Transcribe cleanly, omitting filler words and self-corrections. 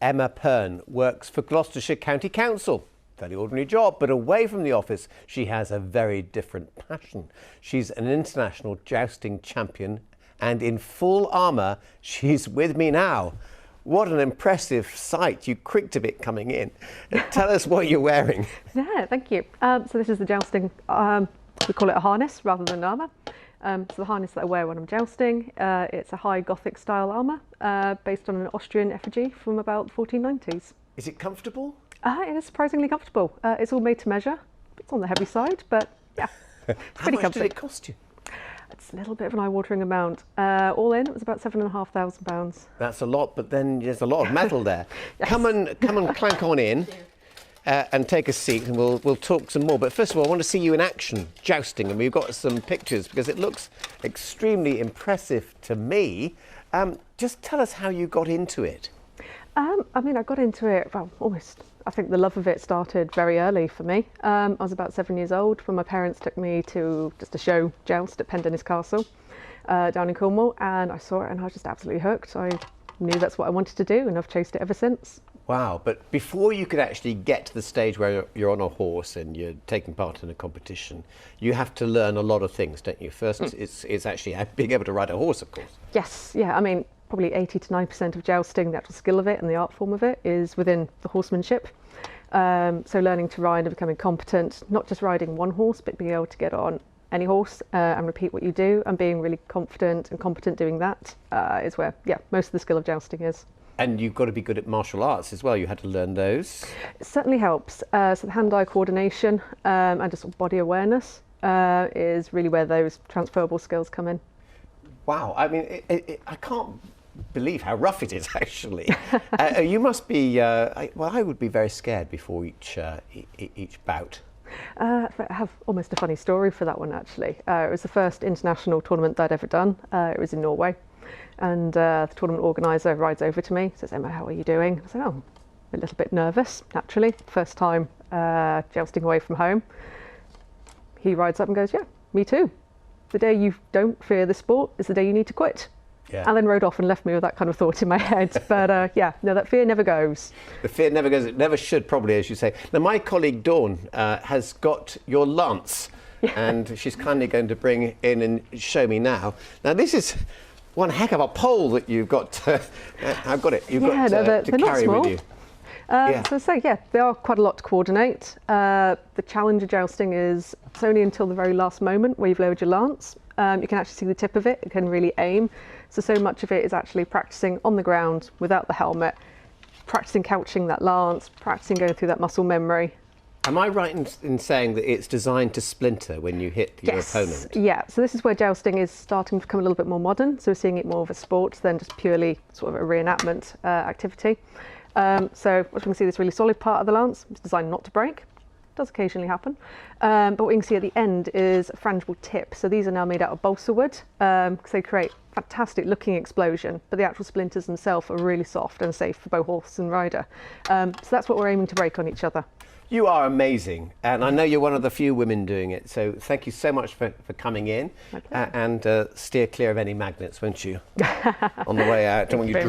Emma Pearn works for Gloucestershire County Council. Fairly ordinary job, but away from the office, she has a very different passion. She's an international jousting champion, and in full armour, she's with me now. What an impressive sight. You creaked a bit coming in. Tell us what you're wearing. Yeah, thank you. So this is the jousting, we call it a harness rather than armour. So the harness that I wear when I'm jousting, it's a high Gothic style armour based on an Austrian effigy from about the 1490s. Is it comfortable? It is surprisingly comfortable. It's all made to measure. It's on the heavy side, but yeah, it's pretty How much comfy. did it cost you? It's a little bit of an eye-watering amount. All in, it was about £7,500. That's a lot, but then there's a lot of metal there. Yes. Come and clank on in and take a seat, and we'll talk some more. But first of all, I want to see you in action, jousting, and we've got some pictures because it looks extremely impressive to me. Just tell us how you got into it. I got into it, well, almost, I think the love of it started very early for me. I was about 7 years old when my parents took me to just a show joust at Pendennis Castle down in Cornwall, and I saw it and I was just absolutely hooked. I knew that's what I wanted to do and I've chased it ever since. Wow, but before you could actually get to the stage where you're on a horse and you're taking part in a competition, you have to learn a lot of things, don't you? First, it's actually being able to ride a horse, of course. Yes, yeah, I mean, probably 80 to 90% of jousting, the actual skill of it and the art form of it, is within the horsemanship. So learning to ride and becoming competent, not just riding one horse, but being able to get on any horse and repeat what you do, and being really confident and competent doing that is where, yeah, most of the skill of jousting is. And you've got to be good at martial arts as well. You had to learn those. It certainly helps. So the hand-eye coordination and just body awareness is really where those transferable skills come in. Wow, I mean, I can't believe how rough it is, actually. You must be, well, I would be very scared before each bout. I have almost a funny story for that one, actually. It was the first international tournament that I'd ever done. It was in Norway. And the tournament organiser rides over to me, says, "Emma, how are you doing?" I said, "Oh, I'm a little bit nervous, naturally. First time jousting away from home." He rides up and goes, "Yeah, me too. The day you don't fear the sport is the day you need to quit." Yeah. And then rode off and left me with that kind of thought in my head. But yeah, no, that fear never goes. The fear never goes. It never should, probably, as you say. Now, my colleague Dawn has got your lance, and she's kindly going to bring in and show me now. Now, this is one heck of a pole that you've got. I've got it. You've got to carry with you. So yeah, they are quite a lot to coordinate. The challenge of jousting is it's only until the very last moment where you've lowered your lance. You can actually see the tip of it. You can really aim. So much of it is actually practicing on the ground without the helmet, practicing couching that lance, practicing going through that muscle memory. Am I right in saying that it's designed to splinter when you hit your opponent? Yeah, so this is where jousting is starting to become a little bit more modern. So we're seeing it more of a sport than just purely sort of a reenactment activity. So what you can see, this really solid part of the lance is designed not to break. It does occasionally happen. But what you can see at the end is a frangible tip. So these are now made out of balsa wood because they create fantastic looking explosion, but the actual splinters themselves are really soft and safe for both horse and rider. So that's what we're aiming to break on each other. You are amazing, and I know you're one of the few women doing it, so thank you so much for coming in, and steer clear of any magnets, won't you, on the way out. Don't want you